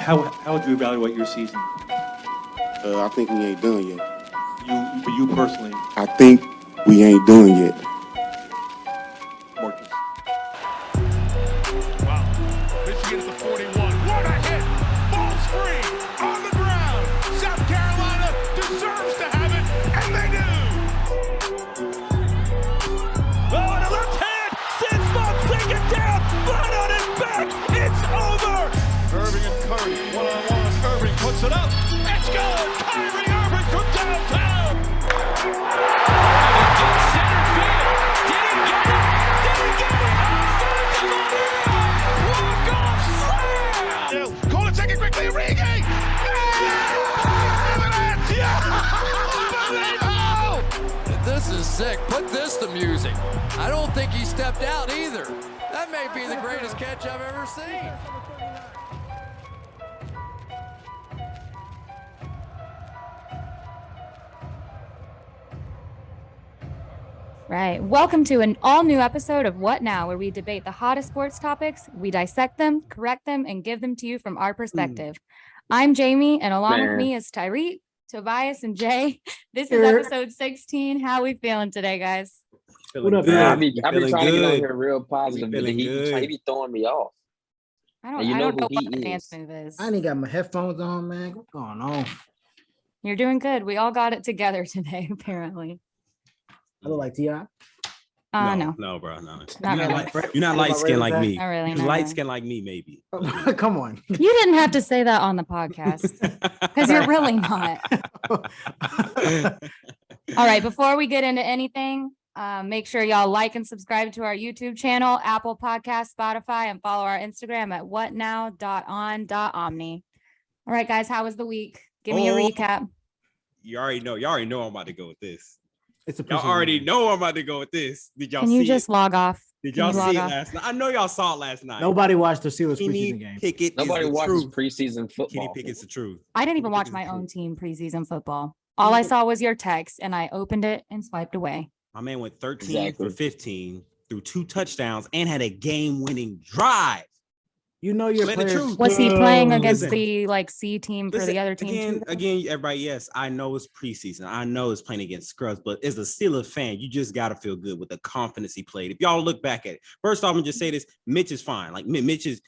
How would you evaluate your season? I think we ain't done yet. For you personally, I think we ain't done yet. Marcus. Wow. Michigan at the 41. What a hit! Ball's free on the ground. South Carolina deserves to have it, and they do. Oh, and a left hand. Sends Fonseca down. Flat on his back. It's over. Irving and Curry. One-on-one. Irving puts it up. It's good. Kyrie Irving from downtown. Center field. Did he get it? Did he get it? Walk-off slam. Call it, take it quickly. Origi. This is sick. Put this to music. I don't think he stepped out either. That may be the greatest catch I've ever seen. Right. Welcome to an all-new episode of What Now, where we debate the hottest sports topics, we dissect them, correct them, and give them to you from our perspective. I'm Jamie, and along with me is Tyreek, Tobias, and Jay. This is episode 16. How we feeling today, guys? What up, man? I've been trying to get on here real positive, but he be throwing me off. I don't know what the dance move is. I ain't got my headphones on, man. What's going on? You're doing good. We all got it together today, apparently. I look like T.I. No. No, bro. No. Not really. You're not light-skinned like me. Not really. You're light-skinned like me, maybe. Come on. You didn't have to say that on the podcast because you're really not. All right. Before we get into anything, make sure y'all like and subscribe to our YouTube channel, Apple Podcasts, Spotify, and follow our Instagram at whatnow.on.omni. All right, guys. How was the week? Give me a recap. You already know. Y'all already know I'm about to go with this. Y'all already know I'm about to go with this. Did y'all see it? Can you just log off? Did y'all see it last night? I know y'all saw it last night. Nobody watched the Steelers preseason game. Nobody watches preseason football. Kenny Pickett's the truth. I didn't even watch my own team preseason football. All I saw was your text, and I opened it and swiped away. My man went 13 for 15, threw 2 touchdowns, and had a game-winning drive. You know your players. Was he playing against the C team for the other team? Again, everybody, yes, I know it's preseason. I know it's playing against scrubs, but as a Steelers fan, you just got to feel good with the confidence he played. If y'all look back at it, first off, I'm gonna just say this: Mitch is fine. Like Mitch is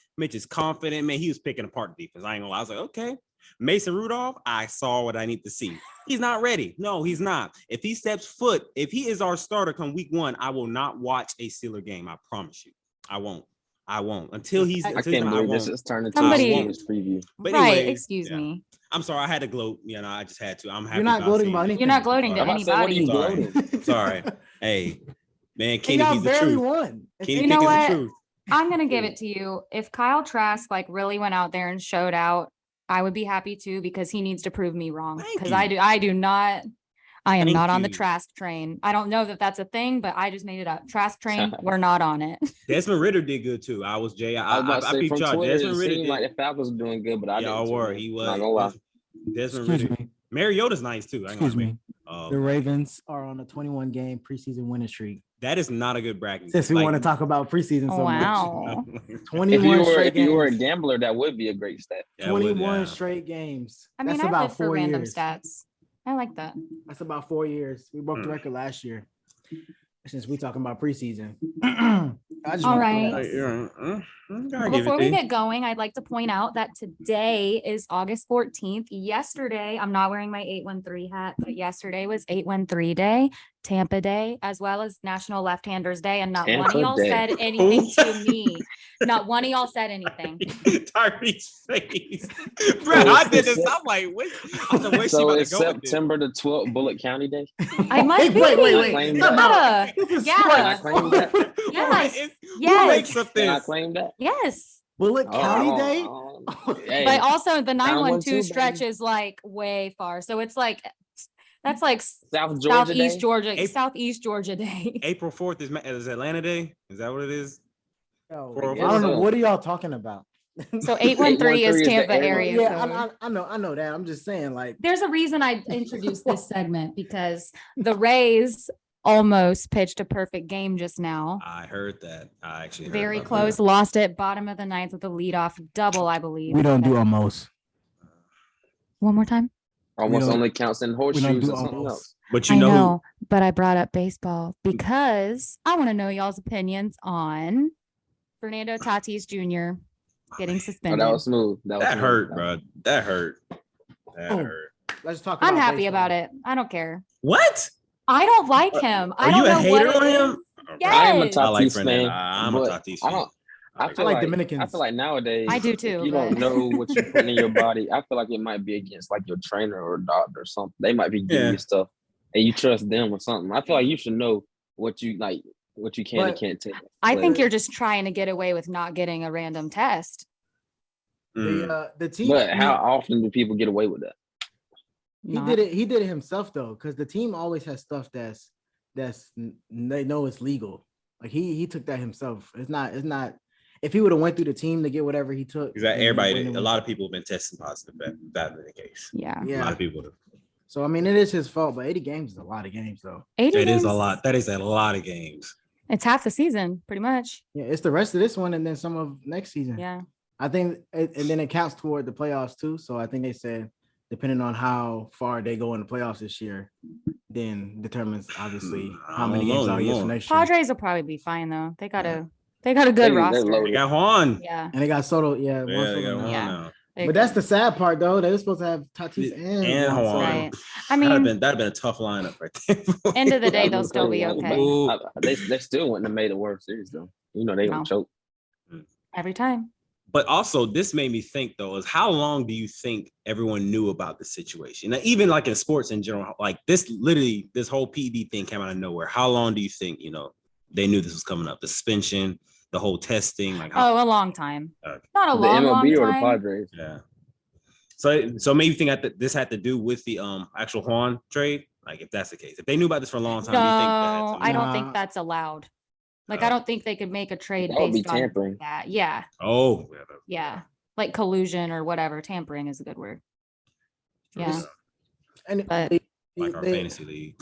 confident. Man, he was picking apart the defense. I ain't gonna lie. I was like, okay. Mason Rudolph, I saw what I need to see. He's not ready. No, he's not. If he steps foot, if he is our starter come week 1, I will not watch a Steeler game. I promise you, I won't until he's. I can't believe this is turning into a this preview. But anyway, excuse me. I'm sorry, I had to gloat. You know, I just had to. I'm happy. You're not gloating about anything. You're not gloating to anybody. Sorry. Hey, man, Kenny, he's the truth. Won. Kenny you know what? The truth. I'm gonna give it to you. If Kyle Trask really went out there and showed out, I would be happy too, because he needs to prove me wrong. Because I am not on the Trask train. I don't know that that's a thing, but I just made it up. Trask train, we're not on it. Desmond Ridder did good too. I was Jay. I beat y'all. Desmond Ridder did. Like the Falcons were doing good, but I didn't. Y'all were. He was. Not gonna lie. Desmond Ridder. Mariota's nice too. Excuse me. The Ravens are on a 21-game preseason winning streak. That is not a good bracket. Since we want to talk about preseason so much. 21 if you were a gambler, that would be a great stat. 21 straight games. I mean, I live for random stats. I like that. That's about 4 years. We broke the record last year. Since we talking about preseason. All right. Before we get going, I'd like to point out that today is August 14th. Yesterday, I'm not wearing my 813 hat, but yesterday was 813 Day, Tampa Day, as well as National Left-Handers Day, and not one of y'all said anything to me. Not one of y'all said anything. Tyreek's face. Bro, I did this. I'm like, wait. So it's September the 12th, Bullitt County Day? I must be. Wait. Can I claim that? Yes. Can I claim that? Yes. Bullitt County Day? Hey, but also the 912 stretch is way far. So it's that's Southeast Georgia Day. April 4th is Atlanta Day. Is that what it is? I don't know. What are y'all talking about? So 813 is Tampa area. Yeah, I know that. I'm just saying, there's a reason I introduced this segment, because the Rays almost pitched a perfect game just now. I heard that. I actually heard Very about close. that. Lost it bottom of the ninth with a leadoff double, I believe. We don't do almost. One more time. Almost only counts in horseshoes or something else. But I know, but I brought up baseball because I want to know y'all's opinions on Fernando Tatis Jr. getting Oh, suspended. that was smooth. That hurt, bro. That hurt. That hurt. Let's talk. I'm about happy baseball. about it. I don't care. What? I don't like him. I Are don't you a know hater what on it him? is. I am a Yes. I like Tatis Fernando. fan. I'm a but Tatis I fan. don't. I feel like like Dominicans. I feel like nowadays I do if too, you don't but- know what you're putting in your body, I feel like it might be against like your trainer or doctor or something. They might be giving Yeah. you stuff and you trust them or something. I feel like you should know what you can and But can't take. I think But- you're just trying to get away with not getting a random test. The team. But how often do people get away with that? Not- He did it himself though, because the team always has stuff that's they know it's legal. Like he took that himself. It's not. If he would have went through the team to get whatever he took, Because then everybody, wouldn't a have- lot of people have been testing positive. That been the case. Yeah. A lot Yeah. of people. So I mean, it is his fault, but 80 games is a lot of games though. 80 It is a games, lot. That is a lot of games. It's half the season, pretty much. Yeah, it's the rest of this one and then some of next season. Yeah. I think, and then it counts toward the playoffs too. So I think they said, depending on how far they go in the playoffs this year, then determines obviously how many games out for next year. Padres will probably be fine though. They got a good They're roster. We loaded. got Juan. Yeah. And they got Soto. Yeah, Yeah, one they Soto got now. Juan Yeah. now. But that's the sad part though. They were supposed to have Tatis And Juan Juan. Soto. Right. I That'd mean, have been a tough lineup right there. end of the day, That they'll was still be crazy. okay Ooh. They still wouldn't have made it worse series though. You know they No. gonna choke. every time. But also, this made me think though, is how long do you think everyone knew about the situation? Now, even like in sports in general, like this whole PED thing came out of nowhere. How long do you think, they knew this was coming up? The suspension, the whole testing, like Oh, a long time. Okay. Not a The long MLB or the time. Padres. yeah. So maybe you think that this had to do with the actual Juan trade? Like if that's the case. If they knew about this for a long time, do you think No, that I don't Nah. think that's allowed. Like, Oh. I don't think they could make a trade That would be based on tampering. that. Yeah. Oh, Yeah. Like collusion or whatever. Tampering is a good word. Yeah. And But- like our fantasy league.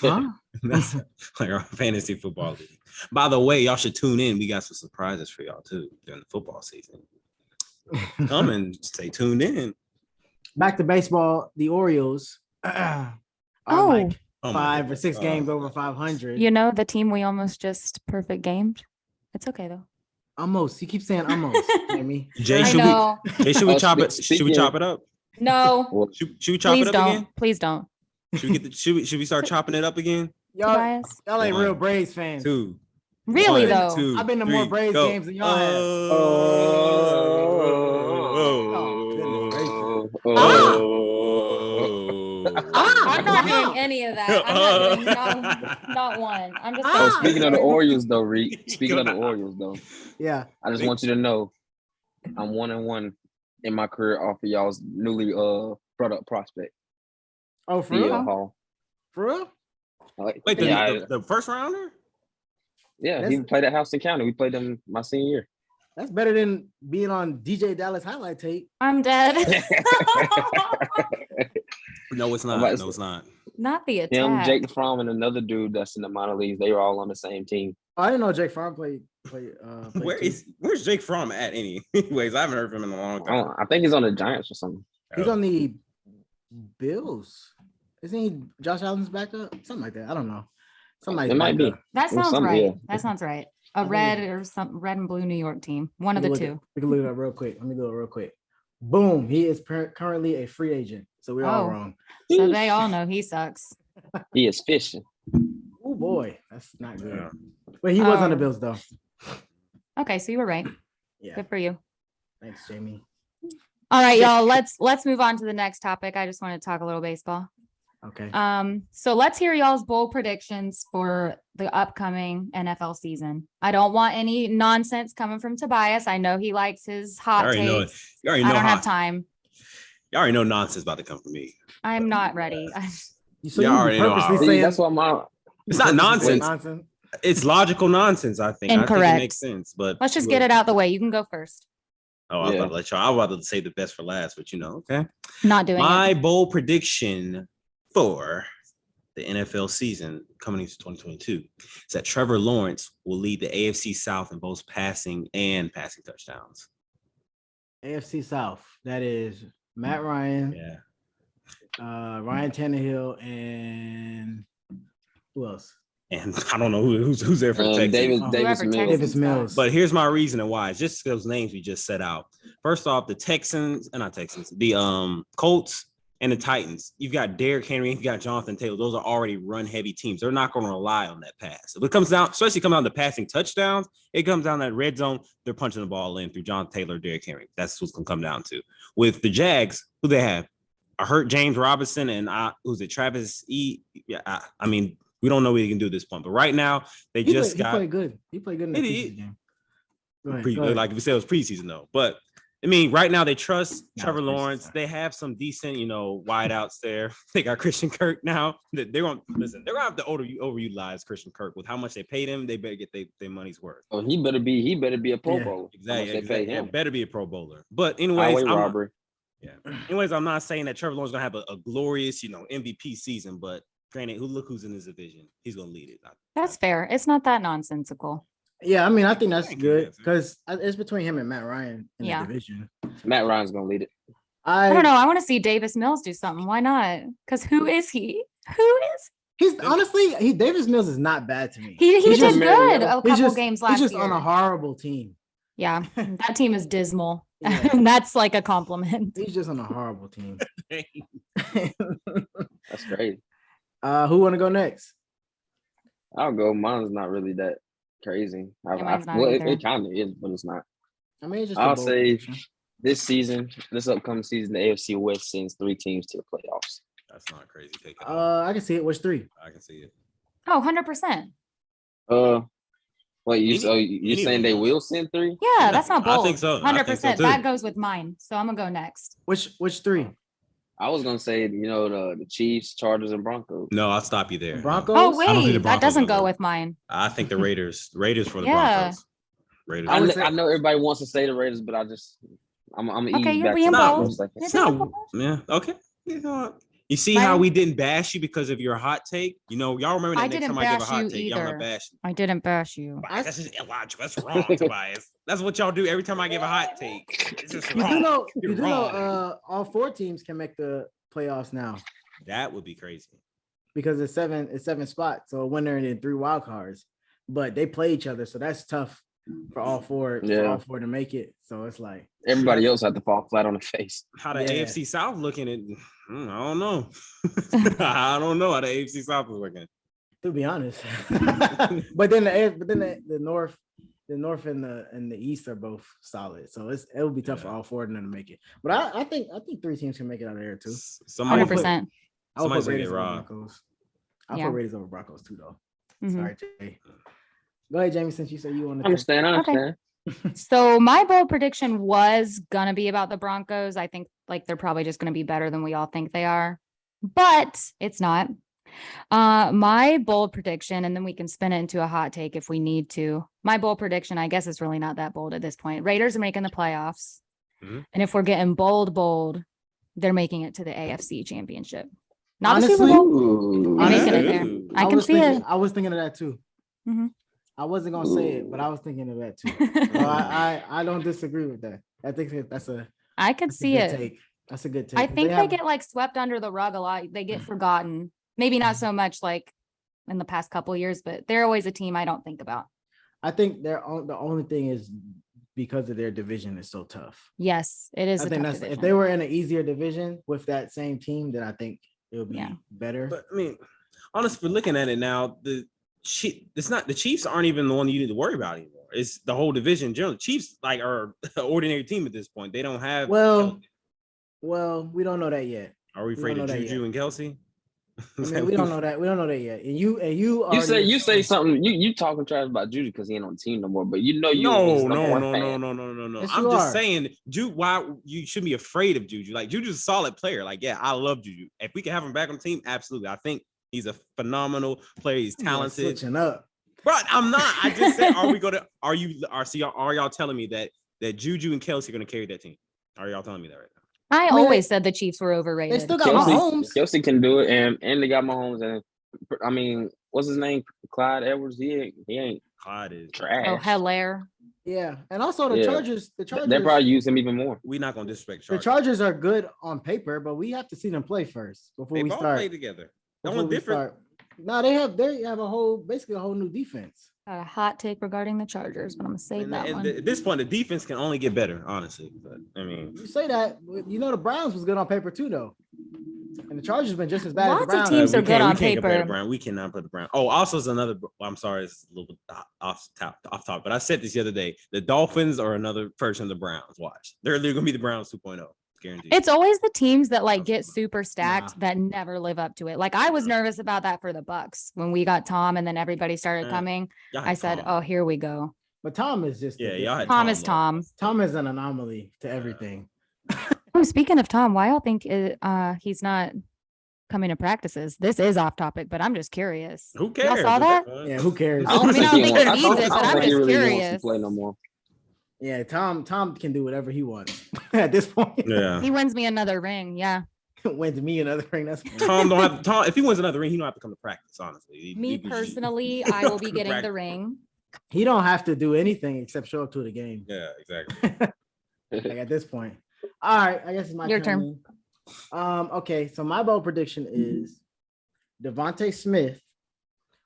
Huh? That's like our fantasy football league. By the way, y'all should tune in. We got some surprises for y'all too during the football season. Come and stay tuned in. Back to baseball. The Orioles are Oh. like Oh my 5 or goodness. 6 games over 500. You know, the team we almost just perfect gamed. It's okay though. Almost. You keep saying almost, Jamie. Jay, I should know. we chop it? Speaking- Should we chop it up? No, Well, Should we chop please it up don't. again? Please don't. Should we should we start chopping it up again? Y'all, Tobias. y'all ain't One, real Braves fans. 2. Really One, though. 2, I've been to more 3, Braves go. games than y'all have. Oh. I'm not doing any of that. I'm not doing not one. I'm just Oh, gonna- speaking of the Orioles, though, Reed. Speaking of the Orioles, though, Yeah. I just want you to know, I'm 1-1 in my career off of y'all's newly brought up prospect, Oh, for DL real? Hall. For real? Wait, yeah, the first rounder? yeah, he That's- played at Houston County. We played them my senior year. That's better than being on DJ Dallas highlight tape. I'm dead. No, it's I'm not. about to No, it's not. Not the Him, attack. Jake Fromm, and another dude that's in the minor leagues. They were all on the same team. Oh, I didn't know Jake Farm played too. Where's Jake Fromm at anyways? I haven't heard from him in a long time. I think he's on the Giants or something. He's on the Bills. Isn't he Josh Allen's backup? Something like that. I don't know. Somebody's It might be. backup. That Well, sounds some- right. yeah. That sounds right. A think red it- or some red and blue New York team. One of the Look two. We can look it up real quick. Let me do it real quick. Boom. He is currently a free agent. So we're all Oh. wrong. So they all know he sucks. He is fishing. Oh boy, that's not good. But he was on the Um, Bills though. Okay, so you were right. Yeah. Good for you. Thanks, Jamie. All right, y'all. Let's move on to the next topic. I just want to talk a little baseball. Okay. So let's hear y'all's bold predictions for the upcoming NFL season. I don't want any nonsense coming from Tobias. I know he likes his hot You already know it. takes. You already I know don't how. have time. You already know nonsense about to come from me. I'm not ready. So Yeah, I already know how. purposely See, saying that's what my It's not purposely saying nonsense. It's logical nonsense. I think. I think Incorrect. it makes sense. But Let's just get it out the way. You can go first. Oh, I was Yeah. about to let y'all. I was about to say the best for last, but okay. Not doing My it. bold prediction for the NFL season coming into 2022 is that Trevor Lawrence will lead the AFC South in both passing and passing touchdowns. AFC South. That is Matt Ryan, Ryan Tannehill, and who else? And I don't know who's there for the Texans. Davis Mills. But here's my reason and why. It's just those names we just set out. First off, the the Colts and the Titans. You've got Derrick Henry, you've got Jonathan Taylor. Those are already run-heavy teams. They're not going to rely on that pass. If it comes down, especially comes down to passing touchdowns, it comes down to that red zone. They're punching the ball in through Jonathan Taylor, Derrick Henry. That's what's going to come down to. With the Jags, who they have? I heard James Robinson and who's it? Travis E. Yeah, I mean, we don't know what he can do at this point, but right now they He played good. He played good in the preseason game. Go ahead. Like we said, it was preseason though. But I mean, right now they trust Trevor Lawrence. They have some decent, wideouts there. They got Christian Kirk now. They're going to have to overutilize Christian Kirk with how much they paid him. They better get their money's worth. Oh, he better be a Pro Bowler. Exactly. Yeah, better be a Pro Bowler. But anyways, I'm not saying that Trevor Lawrence is gonna have a glorious, MVP season, but granted, look who's in this division. He's gonna lead it. That's fair. It's not that nonsensical. Yeah, I mean, I think that's good because it's between him and Matt Ryan in the division. Matt Ryan's gonna lead it. I don't know. I want to see Davis Mills do something. Why not? Because who is he? He's honestly, Davis Mills is not bad to me. He did good a couple games last year. He's just on a horrible team. Yeah, that team is dismal. Yeah. And that's like a compliment. He's just on a horrible team. That's great. Who want to go next? I'll go. Mine's not really that crazy. It kind of is, but it's not. I mean, I'll say this upcoming season, the AFC West sends 3 teams to the playoffs. That's not crazy. I can see it. Which 3? I can see it. Oh, 100%. Wait, you're saying they will send 3? Yeah, that's not bold. I think so. 100%. That goes with mine. So I'm gonna go next. Which 3? I was gonna say, the Chiefs, Chargers, and Broncos. No, I'll stop you there. Broncos? Oh wait, that doesn't go with mine. I think the Raiders for the Broncos. Raiders. I know everybody wants to say the Raiders, but I'm okay. ease You're back being bold. It's not. Yeah. Okay. You see how we didn't bash you because of your hot take? Y'all remember that next time I give a hot take, y'all not bash you. I didn't bash you. That's just illogical. That's wrong, Tobias. That's what y'all do every time I give a hot take. It's just wrong. You do know all 4 teams can make the playoffs now. That would be crazy. Because it's 7 spots, so a winner and then 3 wild cards. But they play each other, so that's tough for all 4 to make it. So it's like everybody else had to fall flat on the face. How the AFC South looking at? I don't know. I don't know how the AFC South is looking. To be honest, but then the North and the East are both solid. So it will be tough for all 4 of them to make it. But I think 3 teams can make it out of there too. 100%. I'll put Raiders over Broncos. I'll put Raiders over Broncos too, though. Mm-hmm. Sorry, Jay. Go ahead, Jamie, since you said you want to. I understand. Okay. So my bold prediction was gonna be about the Broncos. I think they're probably just gonna be better than we all think they are, but it's not. My bold prediction, and then we can spin it into a hot take if we need to. My bold prediction, I guess, is really not that bold at this point. Raiders are making the playoffs, and if we're getting bold, they're making it to the AFC Championship. Not the Super Bowl. They're making it there. I can see it. I was thinking of that too. Mm-hmm. I wasn't gonna say it, but I was thinking of that too. So I don't disagree with that. I think I could see it. Take. That's a good take. I think they get swept under the rug a lot. They get forgotten. Maybe not so much in the past couple of years, but they're always a team I don't think about. I think the only thing is because of their division is so tough. Yes, it is. I think that's if they were in an easier division with that same team, then I think it would be better. But I mean, honestly, we're looking at it now. The Chiefs aren't even the one you need to worry about anymore. It's the whole division. Generally, the Chiefs are an ordinary team at this point. They don't have. Well, we don't know that yet. Are we afraid of Juju and Kelsey? I mean, we don't know that. We don't know that yet. And you say something. You talking trash about Juju because he ain't on the team no more. But No. Yes, I'm just saying, why you shouldn't be afraid of Juju? Juju's a solid player. I love Juju. If we can have him back on the team, absolutely. I think he's a phenomenal player. He's talented. Switching up. But I'm not. I just said, are y'all telling me that Juju and Kelsey are going to carry that team? Are y'all telling me that right now? I always said the Chiefs were overrated. They still got Mahomes. Kelsey can do it, and they got Mahomes, and I mean, what's his name? Clyde Edwards. He ain't Clyde is trash. Oh, Hilaire. Yeah, and also the Yeah. Chargers. The They Chargers. probably use him even more. We're not gonna disrespect The Chargers are good on paper, but we have to see them play first before They we all start. play together. The before only we difference. start. No, they have basically a whole new defense. Got a hot take regarding the Chargers, but I'm gonna save that one. At this point, the defense can only get better, honestly. But I mean, You say that, you know the Browns was good on paper too, though, and the Chargers been just as bad Lots as the of Browns. teams are good on we can't compare paper. the Browns. We cannot put the Browns. Oh, also is another. I'm sorry, it's a little bit off top, but I said this the other day. The Dolphins are another version of the Browns. Watch, they're gonna be the Browns 2.0. Guaranteed. It's always the teams that like get super stacked that never live up to it. Like I was nervous about that for the Bucks when we got Tom and then everybody started coming. I said, "Oh, here we go." But Tom is just y'all had Tom is Tom. Tom is an anomaly to everything. Oh, speaking of Tom, why I don't think he's not coming to practices. This is off topic, but I'm just curious. Who cares? Y'all saw that? Yeah, who cares? I mean, I don't think he needs it, but I'm just Wants curious. to play no more. Yeah, Tom can do whatever he wants at this point. Yeah. He wins me another ring. Yeah. Wins me another ring. That's Tom don't have Tom. If he wins another ring, he don't have to come to practice. Honestly, Me personally, I will be getting the ring. He don't have to do anything except show up to the game. Yeah, exactly. Like at this point. All right, I guess it's my Your turn. Okay, so my bold prediction is Devontae Smith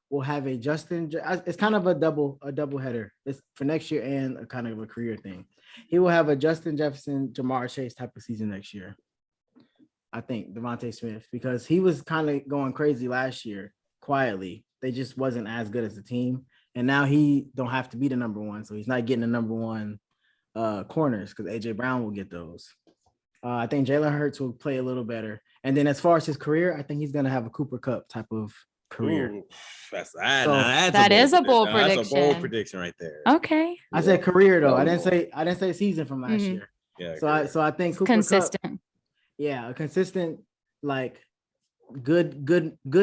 will have a it's kind of a double header. It's for next year and a kind of a career thing. He will have a Justin Jefferson, Jamar Chase type of season next year. I think Devontae Smith, because he was kind of going crazy last year quietly. They just wasn't as good as a team. And now he don't have to be the number one. So he's not getting the number one corners because AJ Brown will get those. I think Jalen Hurts will play a little better. And then as far as his career, I think he's going to have a Cooper Kupp type of career. Ooh, that's That is a bold prediction. That's a bold prediction right there. Okay. I said career though. I didn't say season from last year. Yeah. So I think Cooper Consistent. Kupp, yeah, a consistent, like good,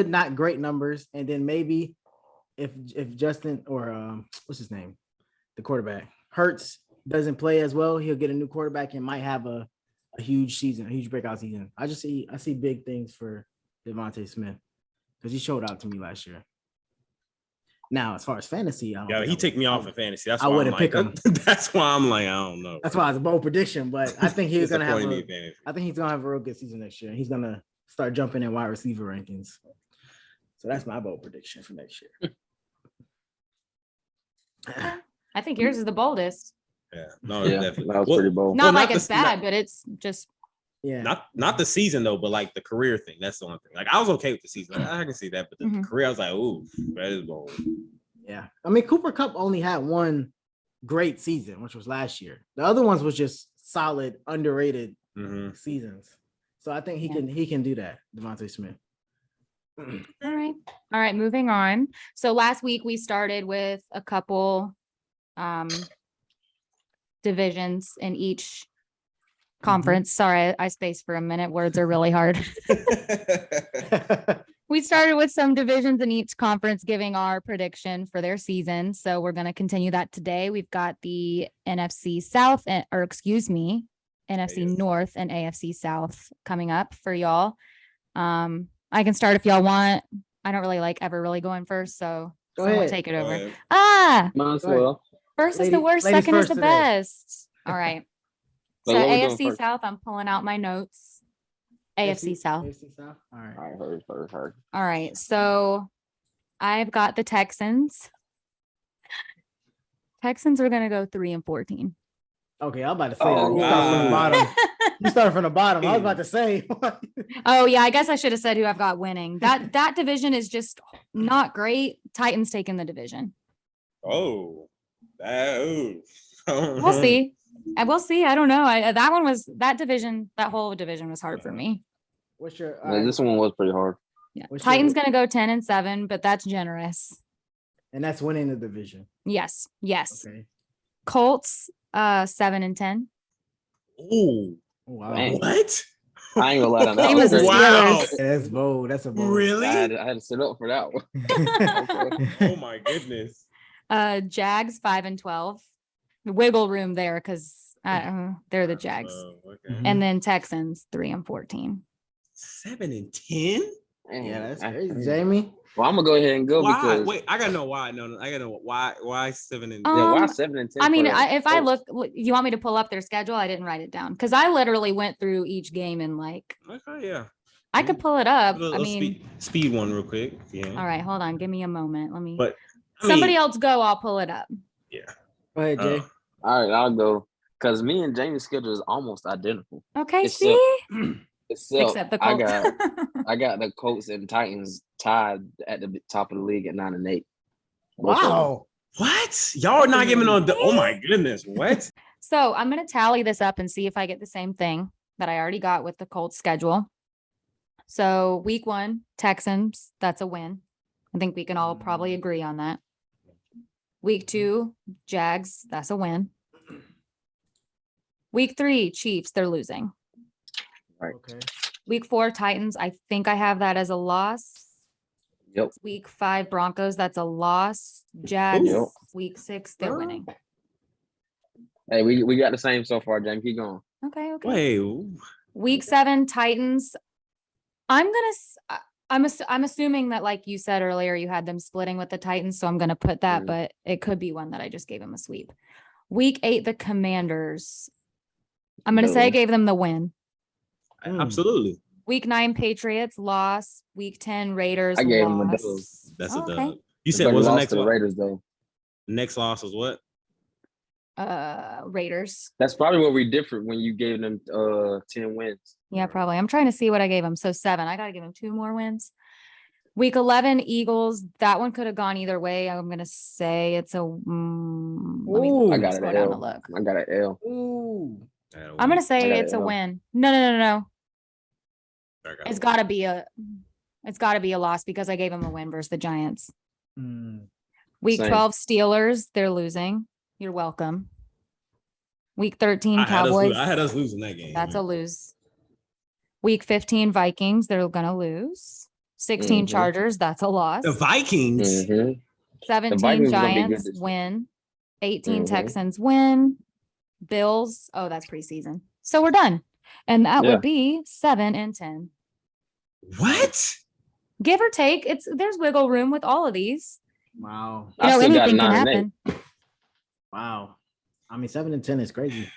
not great numbers. And then maybe if Justin or what's his name, the quarterback Hurts doesn't play as well, he'll get a new quarterback and might have a huge season, a huge breakout season. I see big things for Devontae Smith because he showed out to me last year. Now, as far as fantasy, He take me off in fantasy. That's I why wouldn't pick him. That's why I'm like, I don't know. That's why it's a bold prediction, but I think he's gonna have. Fantasy. I think he's gonna have a real good season next year. He's gonna start jumping in wide receiver rankings. So that's my bold prediction for next year. I think yours is the boldest. Yeah, no, Yeah, definitely. that was pretty bold. Not Well, like not it's the- bad, but it's just Yeah. Not the season though, but like the career thing. That's the only thing. Like I was okay with the season. Like, I can see that, but the career, I was like, ooh, that is bold. Yeah. I mean, Cooper Kupp only had one great season, which was last year. The other ones was just solid, underrated seasons. So I think he can do that, Devontae Smith. all right. Moving on. So last week we started with a couple divisions in each conference. Sorry, I spaced for a minute. Words are really hard. We started with some divisions in each conference giving our prediction for their season. So we're going to continue that today. We've got the NFC South NFC North and AFC South coming up for y'all. I can start if y'all want. I don't really like ever really going first, so Go someone ahead. take it over. ahead. Might as Go ahead. well. First is the worst, ladies second is first the today. best. All right. So So what we doing AFC first? South, I'm pulling out my notes. AFC South. AFC South. All right. All right, heard. All right. So I've got the Texans. Texans are going to go 3-14. Okay, I'm about to say Oh, you start from the wow. bottom. You started from the bottom. I was about to say. Oh yeah, I guess I should have said who I've got winning. That division is just not great. Titans taking the division. Oh, We'll see. I will see. I don't know. That whole division was hard for me. What's your Yeah, this one was pretty hard. Yeah. What's your- Titans gonna go 10-7, but that's generous. and that's winning the division. Yes. Okay. Colts 7-10. Ooh, Oh, wow. Dang. what? I ain't gonna lie on that. Same one. as the Wow. Steelers. That's bold. That's a bold. Really? I had to sit up for that one. Oh my goodness. Jags 5-12. Wiggle room there because they're the Jags. Okay. And then Texans 3-14. 7-10. Yeah, that's Dang. crazy. Jamie. Well, I'm gonna go ahead and go Why? because Wait, I gotta know why. No, I gotta know why. Why 7 and yeah, why 7 and 10? I mean, for the if I Colts? look, you want me to pull up their schedule? I didn't write it down because I literally went through each game and like. Okay, yeah. I could pull it up. I mean, speed one real quick. Yeah. All right, hold on. Give me a moment. Let me. But somebody else go. I'll pull it up. Yeah. Go ahead, Jay. All right, I'll go because me and Jamie's schedule is almost identical. Okay, Except the Colts. I got the Colts and Titans tied at the top of the league at 9 and 8. Wow. What? Y'all are not giving on the. Oh my goodness! What? So I'm gonna tally this up and see if I get the same thing that I already got with the Colts schedule. So week 1, Texans, that's a win. I think we can all probably agree on that. Week 2, Jags, that's a win. Week 3, Chiefs, they're losing. Right. Okay. Week 4, Titans, I think I have that as a loss. Yep. Week 5, Broncos, that's a loss. Jags, Yep. week 6, they're winning. Hey, we got the same so far, Jamie. Keep going. Okay. Wait. Week 7, Titans. I'm assuming that, like you said earlier, you had them splitting with the Titans, so I'm gonna put that, but it could be one that I just gave them a sweep. Week 8, the Commanders. I'm gonna say I gave them the win. Absolutely. Week 9, Patriots loss. Week 10, Raiders. I gave them a loss. dub. That's a Okay. dub. You said what was the next to the one? Raiders though. Next loss was what? Raiders. That's probably where we differed when you gave them 10 wins. Yeah, probably. I'm trying to see what I gave them. So 7. I gotta give them 2 more wins. Week 11, Eagles. That one could have gone either way. I'm gonna say it's a. Let me I got scroll an down L. and look. I got an L. Ooh. I'm gonna say it's a L. win. No. It's gotta be a loss because I gave them a win versus the Giants. Week Same. 12, Steelers. They're losing. You're welcome. Week 13, Cowboys. I had us losing that game. That's a lose. Week 15, Vikings. They're gonna lose. 16, Chargers. That's a loss. The Vikings. 17, Vikings are gonna be good Giants this year. win. 18, Texans win. Bills. Oh, that's preseason. So we're done. And that would be 7 and 10. What? Give or take. There's wiggle room with all of these. Wow. You know, anything can happen. Wow. I mean, 7 and 10 is crazy.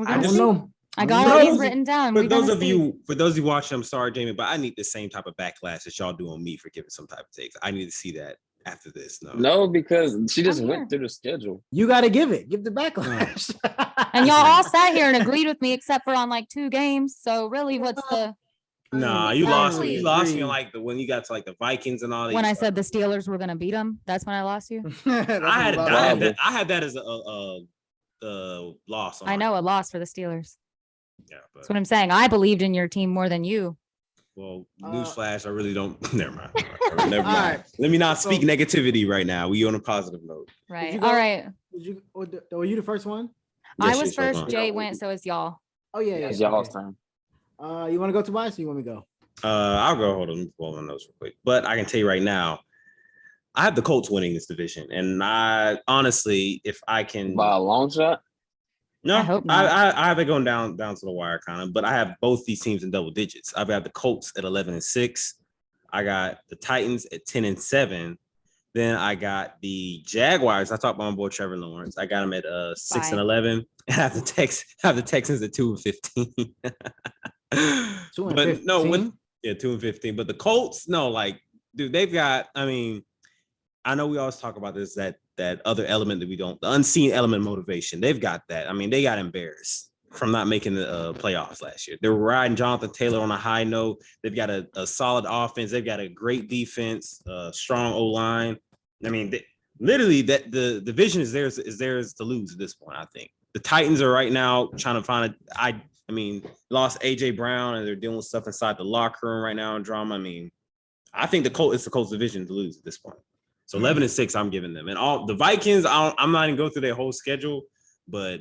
I don't know. I got all these written down. For those of you watching, I'm sorry, Jamie, but I need the same type of backlash that y'all do on me for giving some type of takes. I need to see that after this. No, because she just went through the schedule. You got to give the backlash. And y'all all sat here and agreed with me except for on like 2 games. So really, what's the? Nah, you lost me. You lost me like when you got to like the Vikings and all that. When I said the Steelers were gonna beat them, that's when I lost you. I had that as a loss. I know, a loss for the Steelers. Yeah, that's what I'm saying. I believed in your team more than you. Well, newsflash, I really don't. Never mind. Never mind. Let me not speak negativity right now. We on a positive note. Right. All right. Were you the first one? I was first. Jay went, so it's y'all. Oh yeah. It's y'all's time. You want to go, Tobias, or you want me to go? I'll go. Hold on, let me pull my notes real quick. But I can tell you right now, I have the Colts winning this division, and I honestly, if I can, by a long shot. No, I hope not. I have it going down to the wire, kind of. But I have both these teams in double digits. I've got the Colts at 11-6. I got the Titans at 10-7. Then I got the Jaguars. I talked about my boy Trevor Lawrence. I got him at 6-11. And I have the Texans at 2-15. 2-15? No, 2-15. But the Colts, no, like, dude, they've got. I mean, I know we always talk about this that other element that we don't, the unseen element of motivation. They've got that. I mean, they got embarrassed from not making the playoffs last year. They're riding Jonathan Taylor on a high note. They've got a solid offense. They've got a great defense, strong O-line. I mean, literally that the division is theirs to lose at this point. I think the Titans are right now trying to find I mean, lost AJ Brown and they're dealing with stuff inside the locker room right now and drama. I mean, I think it's the Colts division to lose at this point. So 11-6, I'm giving them. And all the Vikings, I'm not even going through their whole schedule, but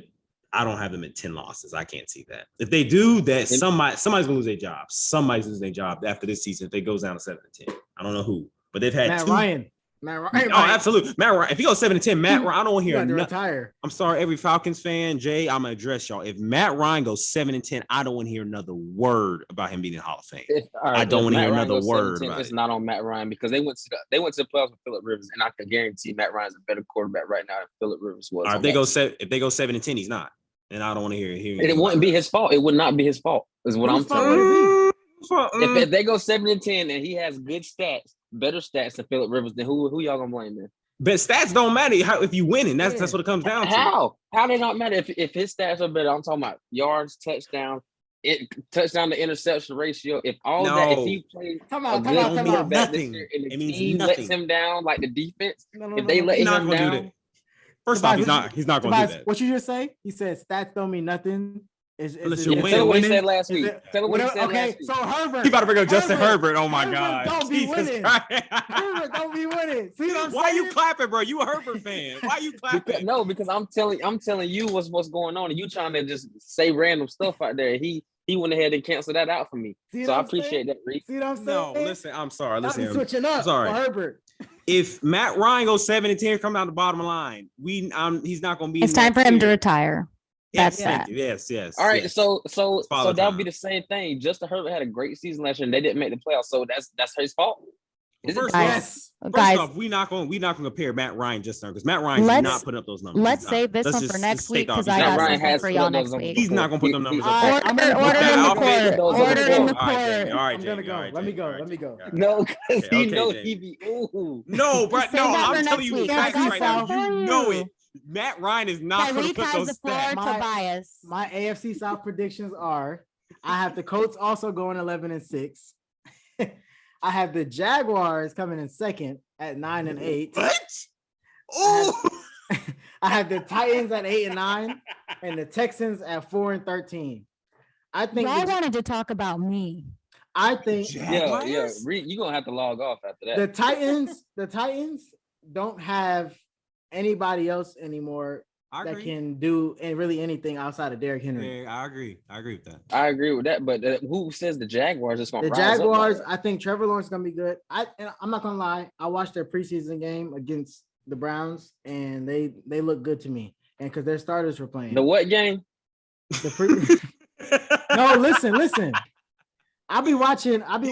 I don't have them at 10 losses. I can't see that. If they do, that somebody's going to lose their job. Somebody's losing their job after this season if it goes down to 7-10. I don't know who, but they've had Matt Ryan. Matt Ryan. Oh, absolutely. Matt Ryan. If he goes 7-10, Matt Ryan, I don't want to hear to nothing. retire. I'm sorry, every Falcons fan, Jay, I'm gonna address y'all. If Matt Ryan goes 7-10, I don't want to hear another word about him being in the Hall of Fame. I don't want to hear another word about it. It's not on Matt Ryan because they went to the playoffs with Phillip Rivers, and I can guarantee Matt Ryan's a better quarterback right now than Phillip Rivers was. All right, if they go 7-10, he's not, and I don't want to hear him. It wouldn't be his fault. It would not be his fault. Is what I'm telling you. If they go 7-10 and he has good stats, better stats than Phillip Rivers, then who y'all gonna blame then? But stats don't matter if you winning. That's what it comes down to. How they not matter if his stats are better? I'm talking about yards, touchdown to interception ratio. If all that, if he plays nothing, and the it means team nothing. lets him down, like the defense, if they let him down, do that. First off, he's not going to do that. What you just say? He said stats don't mean nothing. Unless you're tell him what he winning. said last week. Tell him what he said last week. So Herbert. He about to bring up Justin Herbert. Oh my God. Don't be winning. Herbert don't be winning. See what I'm saying? Why you clapping, bro? You a Herbert fan. Why you clapping? Because I'm telling you what's going on, and you trying to just say random stuff out there. He went ahead and canceled that out for me. So I appreciate that, Reed. See what I'm saying? No, listen, I'm sorry. Listen, switching up. Sorry. For Herbert. If Matt Ryan goes 7-10, come down the bottom line, he's not going to be. It's time for him to retire. That's that. Yes. All right, yes. so that'll be the same thing. Justin Herbert had a great season last year, and they didn't make the playoffs, so that's his fault. First off, we not going to compare Matt Ryan just now because Matt Ryan's not putting up those numbers. Let's save this one for next week because I got something for y'all next week. He's not going to put them numbers up. Order in the court. All right, I'm gonna go. Let me go. No, because he knows he be ooh. No, bro. No, I'm telling you facts That's right now. all You know it. Matt Ryan is not going to put those stats. My AFC South predictions are: I have the Colts also going 11-6. I have the Jaguars coming in second at 9-8. What? Oh, I have the Titans at 8-9 and the Texans at 4-13. I think I wanted to talk about me. I think yeah. You're gonna have to log off after that. The Titans don't have anybody else anymore that can do really anything outside of Derrick Henry. Yeah, I agree with that. I agree with that, but who says the Jaguars is going to rise up? The Jaguars, I think Trevor Lawrence is going to be good. I'm not going to lie. I watched their preseason game against the Browns, and they look good to me. And because their starters were playing. The what game? No, listen. I'll be watching. I'm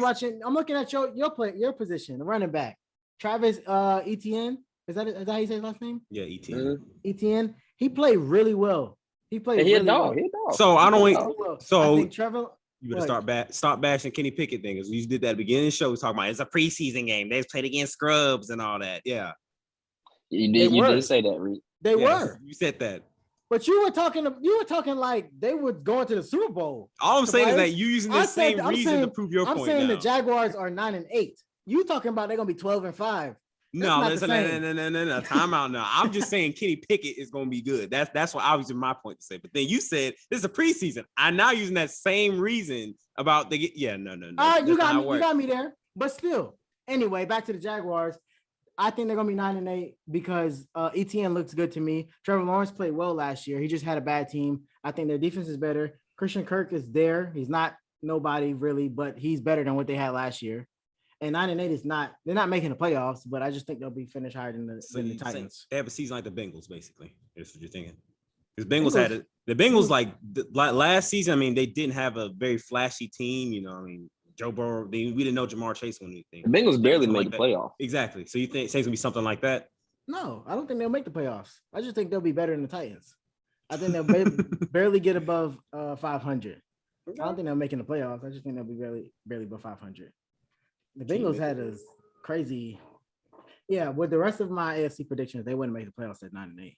looking at your position, the running back. Travis Etienne. Is that how you say his last name? Yeah, Etienne. Etienne. He played really well. He played really well. So I don't. So I think Trevor. You better start bashing Kenny Pickett thing because we did that at the beginning of the show. We talking about it's a preseason game. They played against scrubs and all that. Yeah. You did say that, Reed. They were. You said that. But you were talking like they were going to the Super Bowl. All I'm saying is that you using the same reason to prove your point. I'm saying the Jaguars are 9-8. You talking about they're gonna be 12-5. No, listen, no. Time out now. I'm just saying Kenny Pickett is gonna be good. That's what obviously my point to say. But then you said this is a preseason. I'm now using that same reason about no. You got me there. But still, anyway, back to the Jaguars. I think they're gonna be 9-8 because Etienne looks good to me. Trevor Lawrence played well last year. He just had a bad team. I think their defense is better. Christian Kirk is there. He's not nobody really, but he's better than what they had last year. And 9-8 is not. They're not making the playoffs, but I just think they'll be finished higher than the Titans. They have a season like the Bengals, basically. That's what you're thinking. Because Bengals had it. The Bengals like last season. I mean, they didn't have a very flashy team. You know, I mean. Joe Burrow, we didn't know Jamar Chase won anything. The Bengals barely made the playoffs. Exactly. So you think it's going to be something like that? No, I don't think they'll make the playoffs. I just think they'll be better than the Titans. I think they'll barely get above 500. I don't think they're making the playoffs. I just think they'll be barely above 500. The Bengals had a crazy. Yeah, with the rest of my AFC predictions, they wouldn't make the playoffs at 9-8.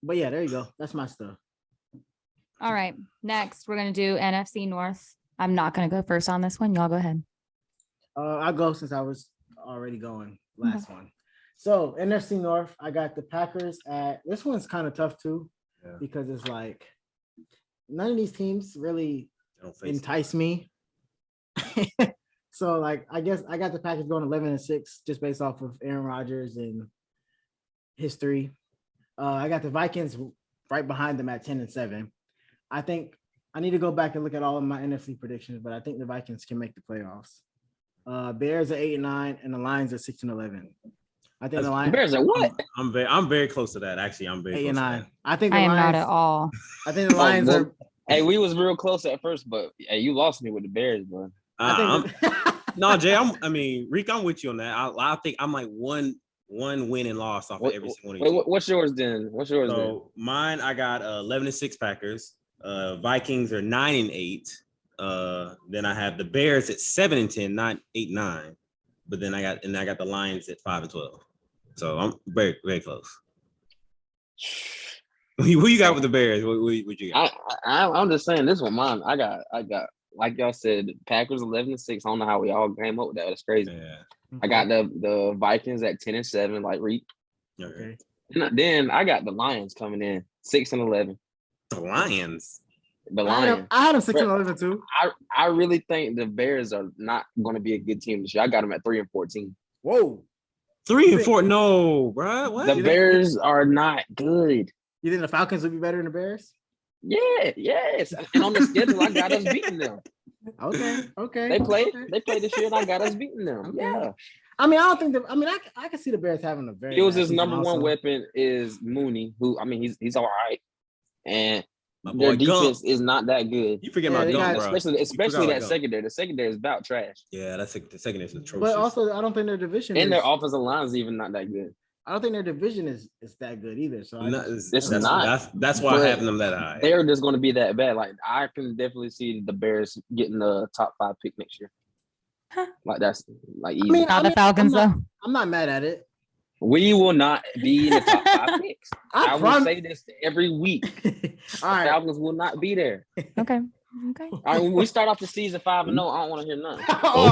But yeah, there you go. That's my stuff. All right. Next, we're going to do NFC North. I'm not going to go first on this one. Y'all go ahead. I'll go since I was already going last one. So NFC North, I got the Packers at this one's kind of tough too, because it's like none of these teams really entice me. So like I guess I got the Packers going 11-6 just based off of Aaron Rodgers and history. I got the Vikings right behind them at 10-7. I think I need to go back and look at all of my NFC predictions, but I think the Vikings can make the playoffs. Bears are 8-9, and the Lions are 6-11. I think the Lions. Bears are what? I'm very close to that. Actually, I'm very 8-9. I think I the am Lions. not at all. I think the Lions are. Hey, we was real close at first, but hey, you lost me with the Bears, bro. No, Jay. Reek, I'm with you on that. I think I'm like one win and loss off of every single one. What's yours then? Mine, I got 11-6 Packers. Vikings are 9-8. Then I have the Bears at 7-10, not 8-9. But then I got the Lions at 5-12. So I'm very, very close. Who you got with the Bears? What you got? I'm just saying this one, mine. I got like y'all said, Packers 11-6. I don't know how we all came up with that. That's crazy. Yeah. I got the Vikings at 10-7, like Reed. Okay. And then I got the Lions coming in 6-11. The Lions. I had them 6-11 too. I really think the Bears are not going to be a good team this year. I got them at 3-14. Whoa. 3-4? No, bro. What? The Bears are not good. You think the Falcons will be better than the Bears? Yeah, yes. And on the schedule, I got us beating them. Okay. They played this year, and I got us beating them. Okay. Yeah. I mean, I don't think I can see the Bears having a very. His number one weapon is Mooney, who he's all right, and their defense is not that good. You forget about Gump, bro. Especially that secondary. The secondary is about trash. Yeah, the secondary is atrocious. But also, I don't think their division and their offensive line is even not that good. I don't think their division is that good either. So that's why I have them that high. They're just going to be that bad. Like I can definitely see the Bears getting the top 5 pick next year. Like that's like easy. Not the Falcons though. I'm not mad at it. We will not be in the top 5 picks. I will say this every week. All right. Falcons will not be there. Okay. We start off the season 5-0. I don't want to hear nothing.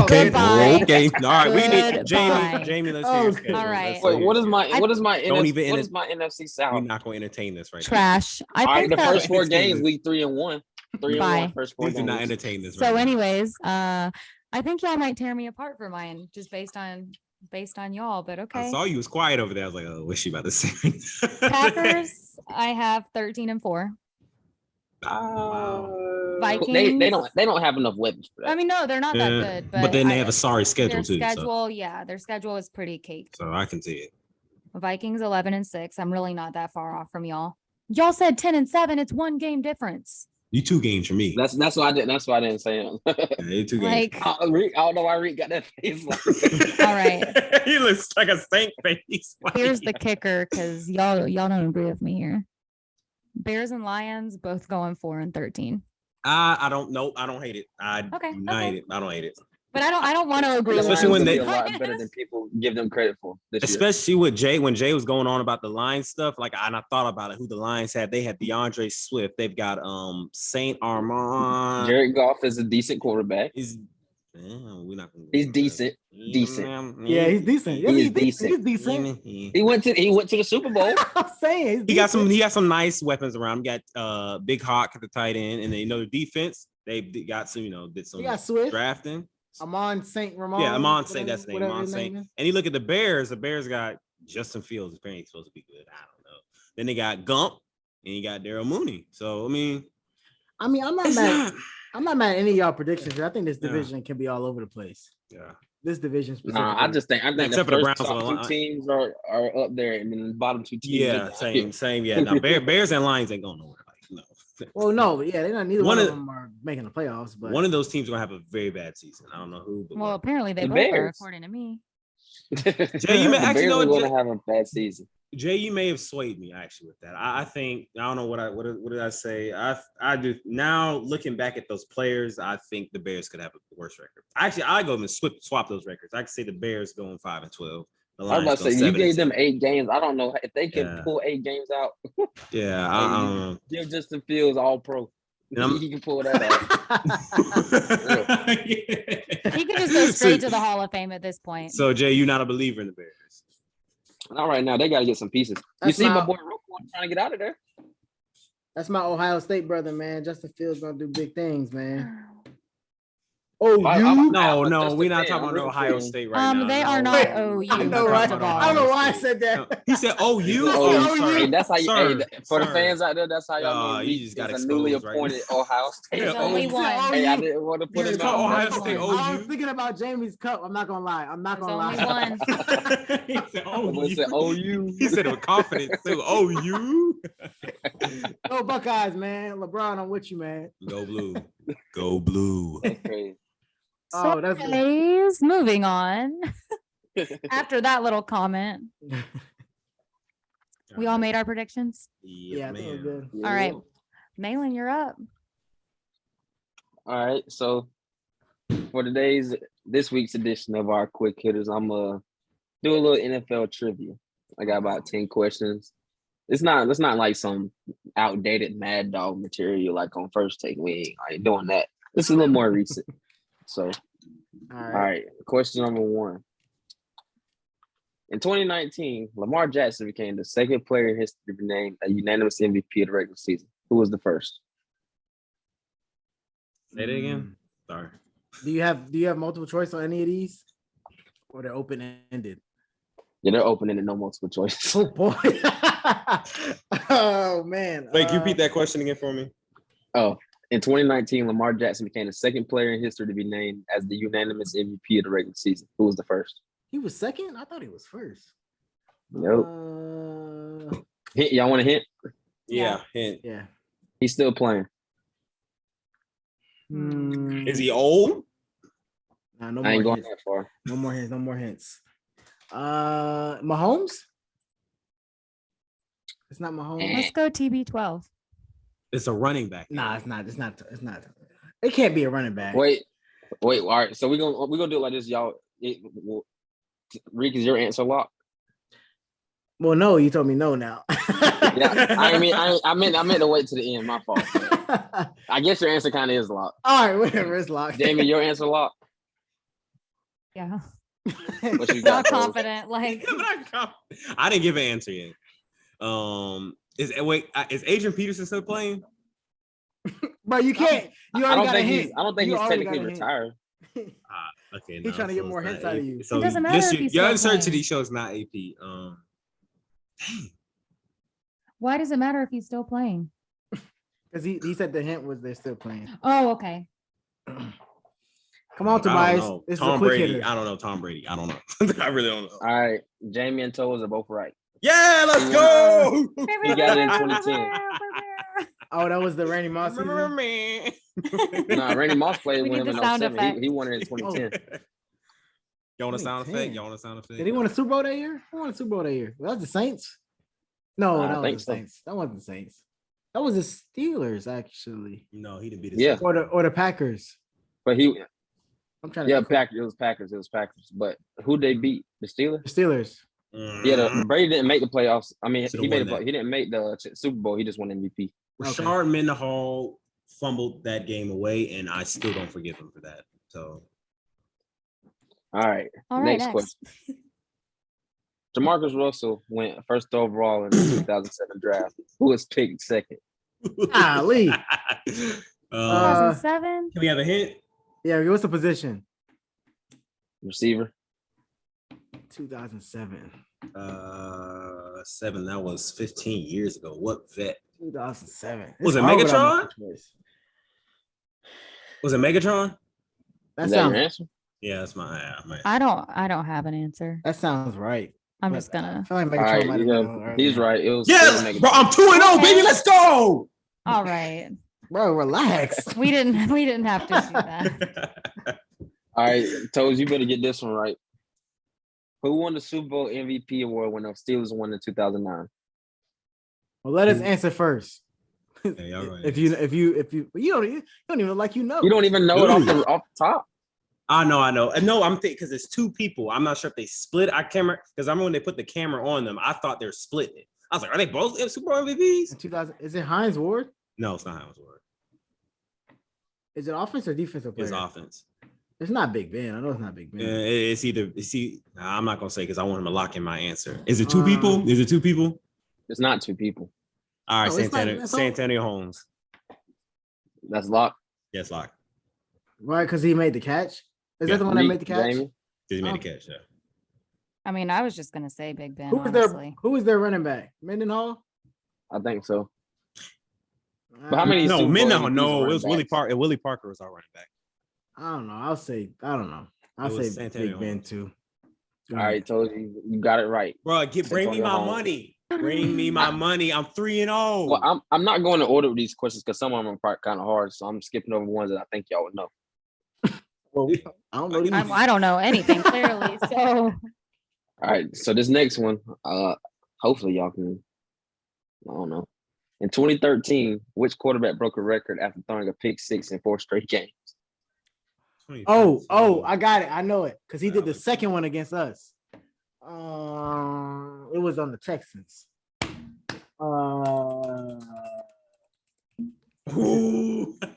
Okay. All right. We need Jamie. Let's hear your schedule. All right. Wait, what is my NFC South? We're not going to entertain this right Trash. now. I think the first 4 games, we 3-1. 3-1 first 4 games. Do not entertain this. So, anyways, I think y'all might tear me apart for mine, just based on y'all. But okay. I saw you was quiet over there. I was like, oh, what's she about to say? Packers, I have 13-4. Wow. Vikings. They don't have enough weapons for that. I mean, no, they're not that good. But then they have a sorry schedule too. Their schedule is pretty caked. So I can see it. Vikings 11-6. I'm really not that far off from y'all. Y'all said 10-7. It's 1 game difference. You 2 games for me. That's why I didn't. That's why I didn't say it. Yeah, 2 games. Like, I don't know why Reed got that face. All right. He looks like a stank face. Here's the kicker, because y'all don't agree with me here. Bears and Lions both going 4-13. I don't know. I don't hate it. I don't hate it. But I don't want to agree. Especially when they a lot better than people give them credit for. Especially with Jay, when Jay was going on about the Lions stuff, and I thought about it. Who the Lions had? They had DeAndre Swift. They've got Saint Armand. Jared Goff is a decent quarterback. He's decent. Yeah, he's decent. He's decent. He went to the Super Bowl. I'm saying he got some nice weapons around. He got Big Hawk at the tight end, and then the defense they got some did some drafting. Amon St. Ramon. Yeah, Amon St. That's the name. Amon St. And you look at the Bears. The Bears got Justin Fields. Apparently, he's supposed to be good. I don't know. Then they got Gump, and you got Daryl Mooney. So I'm not mad. I'm not mad at any of y'all predictions. I think this division can be all over the place. Yeah. This division. I think except the for the first Browns, 2 teams are up there, and then the bottom 2 teams. Yeah, same. Yeah, no, Bears and Lions ain't going nowhere. No. Well, no, yeah, they're not. Neither one of them are making the playoffs. But one of those teams are gonna have a very bad season. I don't know who. But well, apparently they both are, according to me. Jay, you may actually know going to have a bad season. Jay, you may have swayed me actually with that. I think I don't know what did I say. I do now looking back at those players. I think the Bears could have a worse record. Actually, I go and swap those records. I could say the Bears going 5-12. I was about to say you gave them 8 games. I don't know if they can pull 8 games out. Yeah, I don't know. Give Justin Fields all pro. He can pull that out. He could just go straight to the Hall of Fame at this point. So Jay, you're not a believer in the Bears. Not right now. They got to get some pieces. You see my boy Roquan trying to get out of there. That's my Ohio State brother, man. Justin Fields gonna do big things, man. Oh, you? No, we're not talking about Ohio State right now. They are No. not OU. I know, first right? of I don't all. know why I said that. No, he said OU. said Oh, OU. sir. Hey, that's how you. Sir, For the sir. fans out there, that's how y'all know You Reek just is got a newly exposed right appointed Ohio State. There's fan. only He said one. Hey, I OU. didn't want to put There's it out. only Ohio one. State I was OU. thinking about Jamie's cup. I'm not gonna lie. There's only one. He said It said OU. OU. He said it with confidence too. OU. Go Buckeyes, man. LeBron, I'm with you, man. Go blue. Go blue. That's crazy. Oh, that's good. Anyways, moving on. After that little comment, we all made our predictions. Yeah, I think we're man. good. All right. Malin, you're up. All right. So for this week's edition of our quick hitters, I'm gonna do a little NFL trivia. I got about 10 questions. It's not like some outdated Mad Dog material like on First Take. We ain't doing that. This is a little more recent. So, all right. Question number 1. In 2019, Lamar Jackson became the second player in history to be named a unanimous MVP of the regular season. Who was the first? Say that again. Sorry. Do you have multiple choice on any of these? Or they're open ended? Yeah, they're opening and no multiple choice. Oh boy. Oh man. Wait, can you repeat that question again for me? Oh, in 2019, Lamar Jackson became the second player in history to be named as the unanimous MVP of the regular season. Who was the first? He was second? I thought he was first. Nope. Hint, y'all want a hint? Yeah. Hint. Yeah. He's still playing. Is he old? Nah, no I ain't more going hints. that far. No more hints. No more hints. Mahomes? It's not Mahomes. Let's go TB12. It's a running back. Nah, it's not. It's not. It's not. It can't be a running back. Wait. All right. So we're gonna do it like this, y'all. Reek, is your answer locked? Well, no, you told me no now. Yeah. I meant to wait to the end. My fault. I guess your answer kind of is locked. All right, whatever. It's locked. Damien, your answer locked. Yeah. What you Not got? Rose? confident. Like I didn't give an answer yet. Is Adrian Peterson still playing? But you can't. You I already don't got a think hint. I don't think You he's already technically got a hint. retired. Okay. He's trying to get more hints out of you. So It doesn't matter if he's your still uncertainty playing. shows not AP. why does it matter if he's still playing? Because he said the hint was they're still playing. Oh, okay. Come on, Tobias. This is a Tom quick Brady. hitter. I don't know Tom Brady. I don't know. I really don't know. All right. Jamie and Toes are both right. Yeah, let's go. He got it in 2010. Oh, that was the Randy Moss season? Remember me? Nah, Randy Moss played We with need him the in sound 07. effect. He won it in 2010. You want a sound 2010. effect? You want a sound effect? Did he win a Super Bowl that year? Who won a Super Bowl that year? That was the Saints? No, I that think was the so. Saints. That wasn't the Saints. That was the Steelers, actually. No, he didn't beat Yeah. Or the Packers. But I'm trying to Packers. It was Packers. But who they beat? The Steelers? the Steelers. Yeah, Brady didn't make the playoffs. I mean, Should've he made won that. he didn't make the Super Bowl. He just won MVP. Rashard Mendenhall fumbled that game away, and I still don't forgive him for that. So, All right. All right, Next question. Jamarcus Russell went first overall in the 2007 draft. Who was picked second? Golly. 2007. Can we have a hint? Yeah, what's the position? Receiver. 2007. 7. That was 15 years ago. What vet? 2007. Was it It's hard Megatron? without multiple choice. Was it Megatron? That Is that sounds your answer? Yeah, that's my. I don't have an answer. that sounds right. I'm But just gonna. I feel like All Megatron right. might have Yeah, been he's right. It was Yes, Megatron. bro. I'm 2-0, Okay. baby. Let's go. All right. Bro, relax. We didn't have to do that. All right, Toes, you better get this one right. Who won the Super Bowl MVP award when the Steelers won in 2009? Well, let us answer first. Hey, all right. If you don't even look like you know. You don't even know it off the top. I know. No, I'm thinking because it's two people. I'm not sure if they split. I can't remember because I remember when they put the camera on them. I thought they're splitting it. I was like, are they both Super Bowl MVPs? In 2000, is it Hines Ward? No, it's not Hines Ward. Is it offense or defensive player? It's offense. It's not Big Ben. I know it's not Big Ben. It's either. Nah, I'm not gonna say because I want him to lock in my answer. Is it two people? Is it two people? It's not two people. All right, No, it's not- Santonio Holmes. That's locked. Yes, lock. Right, because he made the catch. Is Yeah. that the one that made the catch? Jamie? He made a catch. Yeah. I mean, I was just gonna say Big Ben. Who was their running back? Mendenhall? I think so. But how many? No, Super Bowl no, MVPs no. are It was running Willie backs? Parker. Willie Parker was our running back. I don't know. I don't know. I'll It was say Santonio Big Ben Holmes. too. Go All ahead. right, told you. You got it right. Bro, bring me Santonio my Holmes. money. Bring me my money. I'm 3-0. Well, I'm not going to order with these questions because some of them are kind of hard, so I'm skipping over ones that I think y'all would know. Well, I don't know. These. I don't know anything clearly. So All right, so this next one, hopefully y'all can. I don't know. In 2013, which quarterback broke a record after throwing a pick six in 4 straight games? Oh, I got it. I know it because he did the second one against us. It was on the Texans.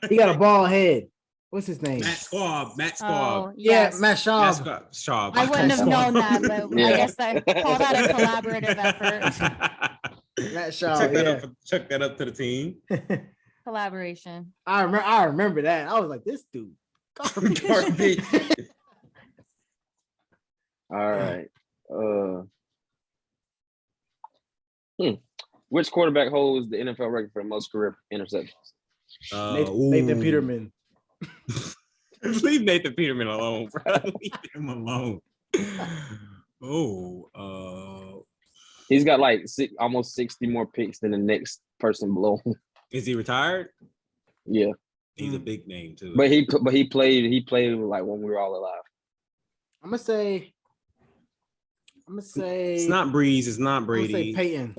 He got a bald head. What's his name? Matt Squab. oh Yeah, yes. Matt Schaub. Schaub. I wouldn't have known that, but Yeah. I guess I call that a collaborative effort. Matt Schaub. Chuck that up to the team. Collaboration. I remember that. I was like, this dude. Garbage. All right. Which quarterback holds the NFL record for the most career interceptions? Nathan Peterman. Leave Nathan Peterman alone, bro. Leave him alone. He's got like almost 60 more picks than the next person below him. Is he retired? Yeah, He's a big name too. but he played like when we were all alive. I'm gonna say It's not Breeze. It's not I'm gonna say Brady. Peyton.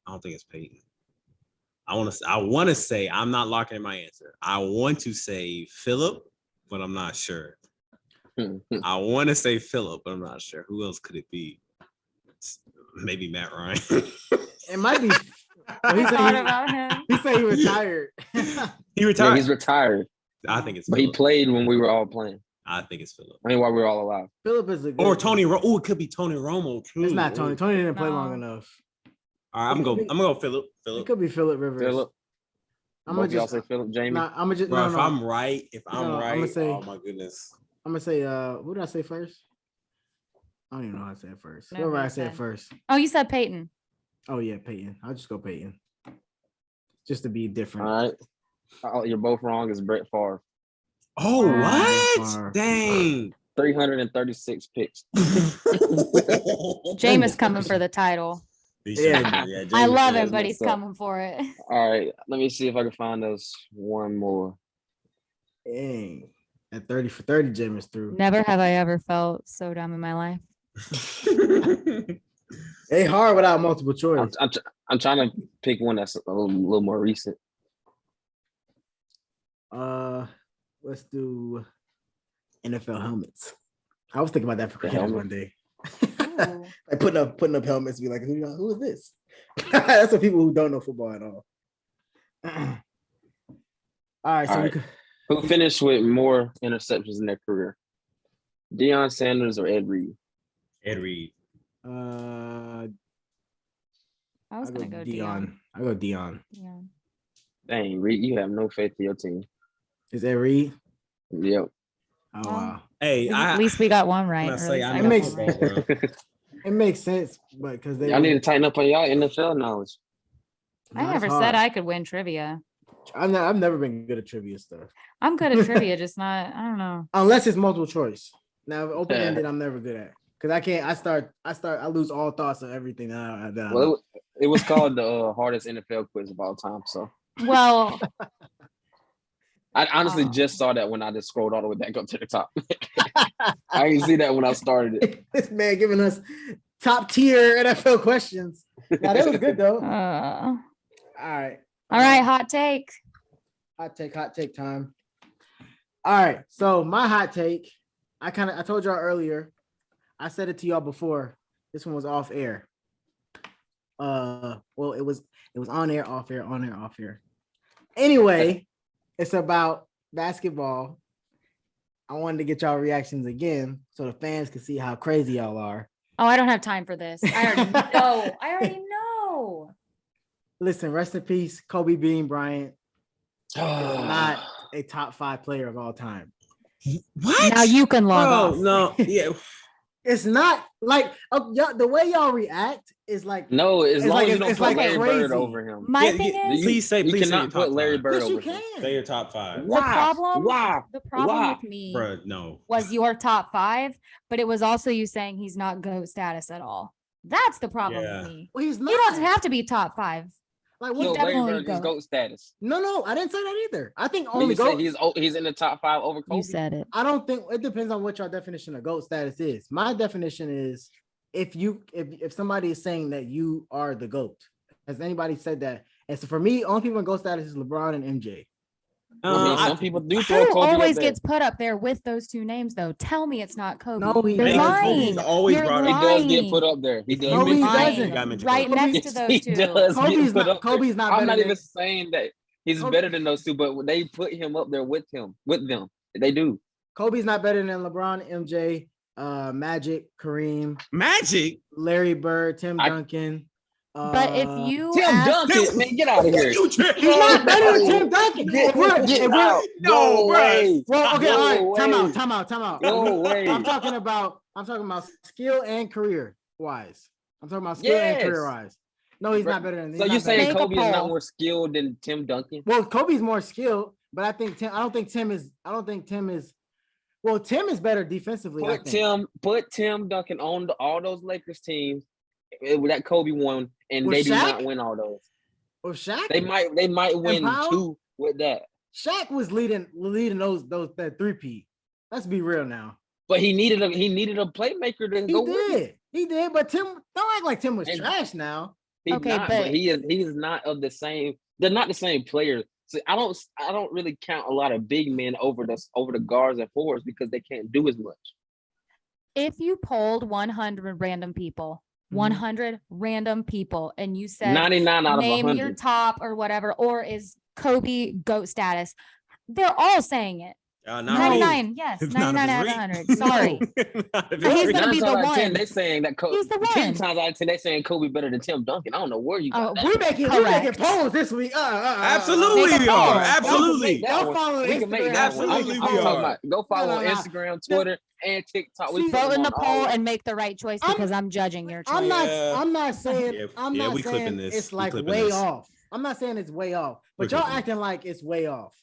I don't think it's Peyton. I want to say I'm not locking in my answer. I want to say Phillip, but I'm not sure. I want to say Phillip, but I'm not sure. Who else could it be? Maybe Matt Ryan. It might be. Well, he Thought about him. He said he retired. He retired. Yeah, he's retired, I think it's but he Phillip. played when we were all playing. I think it's Phillip. I mean, while we were all alive. Phillip is a good. Or Tony. Oh, it could be Tony Romo too. It's not Tony. Tony didn't play No. long enough. All right, I'm gonna go Phillip. It Phillip. could be Phillip Rivers. Phillip. I'm Both gonna y'all just. say Phillip, Jamie. Nah, I'm gonna just. Bro, No, if no. I'm right, I'ma say- oh my goodness. I'm gonna say. Who did I say first? I don't even know how I say it first. Never Whoever I mind said then. first. Oh, you said Peyton. Oh yeah, Peyton. I'll just go Peyton. Just to be different. All right. Oh, you're both wrong. It's Brett Favre. Oh, Favre. what? Dang. 336 picks. Jameis coming for the title. Yeah. I love yeah, him, but he's messed up. coming for it. All right. Let me see if I can find us one more. Dang. At 30 for 30, Jameis threw. Never have I ever felt so dumb in my life. They hard without multiple choice. I'm trying to pick one that's a little more recent. Let's do NFL helmets. I was thinking about that for cricket helmet. one day. Ooh. Like putting up helmets, be like, who is this? That's for people who don't know football at all. All right, so All we right. could, Who finished with more interceptions in their career? Deion Sanders or Ed Reed? Ed Reed. I was I'll gonna go Dion. I go Dion. Yeah. Dang, Reed, you have no faith in your team. Is that Reed? Yep. Oh wow. Hey, At least we got one right. I'm or gonna at say least I I know got makes- one right. football, bro. It makes sense, but because they Y'all need to tighten up on y'all NFL knowledge. I Nah, never it's said hard. I could win trivia. I've nenever been good at trivia stuff. I'm good at trivia, just not. I don't know. Unless it's multiple choice. Now open ended, I'm never good at. Because I can't. I lose all thoughts of everything that I know. Well, it was called the hardest NFL quiz of all time. So Well, I honestly just saw that when I just scrolled all the way back up to the top. I didn't see that when I started it. This man giving us top tier NFL questions. Now that was good though. all All right. right, hot take. Hot take time. All right. So my hot take, I told y'all earlier. I said it to y'all before. This one was off air. Well, it was on air, off air, on air, off air. Anyway, it's about basketball. I wanted to get y'all reactions again so the fans can see how crazy y'all are. Oh, I don't have time for this. I already know. I already know. Listen, rest in peace, Kobe Bean Bryant. a top 5 player of all time. What? Now you can log off. No, yeah. It's not like the way y'all react is like No, as long as you don't it's put like Larry Bird crazy. over him. My thing is, Please say You your cannot top put Larry five. Bird Yes, over you him. can. Say your top 5. Why? the problem Why? with me Bruh, no. was your top 5, but it was also you saying he's not GOAT status at all. That's the problem Yeah. with me. Well, he's not. He doesn't have to be top 5. Like He So what? Larry definitely Bird is GOAT. GOAT status. No, I didn't say that either. I think But only you say GOAT. he's in the top 5 over Kobe. You said it. I don't think it depends on what your definition of GOAT status is. My definition is if somebody is saying that you are the GOAT. Has anybody said that? And so for me, only people in GOAT status is LeBron and MJ. Some people do throw Who Kobe always up there. gets put up there with those 2 names, though? Tell me it's not Kobe. No, he You're doesn't. lying. Kobe's always You're brought up. He does get lying. put up there. He does. No, he get put up doesn't. there. mention Right Kobe. next to Yes, those he 2. does Kobe's get put not- up there. Kobe's not I'm better not than- even saying that he's Kobe- better than those 2, but they put him up there with them. They do. Kobe's not better than LeBron, MJ, Magic, Kareem, Magic. Larry Bird, Tim Duncan. But if you Tim ask, Duncan, man, get out of here. You tripping? He's not better than Tim Duncan. Get If we're- out. No, No bruh. way. Well, okay, No all right. way. Time out. No way. I'm talking about skill and career wise. I'm talking about skill and Yes. career wise. No, he's not better than. So he's you're not better. saying Make a Kobe is not poll. more skilled than Tim Duncan? Well, Kobe's more skilled, but I don't think Tim is. Well, Tim is better defensively. I think. Put Tim Duncan on all those Lakers teams that Kobe won, and With they do Shaq? not win all those. Or Shaq. They might win Powell? 2 with that. Shaq was leading that 3-peat. Let's be real now. But he needed a playmaker to go with it. He did. But Tim, don't act like Tim was And- trash now. He's Okay, not, but- but he's not of the same. They're not the same players. So I don't really count a lot of big men over the guards and forwards because they can't do as much. if you polled 100 random people, Mhm. 100 random people, and you said 99 out of name 100. your top or whatever, or is Kobe GOAT status, they're all saying it. 99, yes, It's not 99 out of a 100. No. Sorry. Not a But he's very- gonna be the 9 times out of 10, one. they saying that Kobe. He's the 10 one. times out of 10, they saying Kobe better than Tim Duncan. I don't know where you got that. We're making Correct. polls this week. Absolutely, Make a we are. poll. Absolutely. Y'all follow We can make Instagram. that one. Absolutely, I'm we talking are. about go follow No. Instagram, Twitter, and TikTok. We See, put Vote them in the on all poll of them. and make the right choice because I'm judging your choice. I'm not Yeah. saying Yeah, I'm yeah, not we clipping saying this. it's We like clipping way this. off. I'm not saying it's way off, but We're y'all clipping acting like it's way off.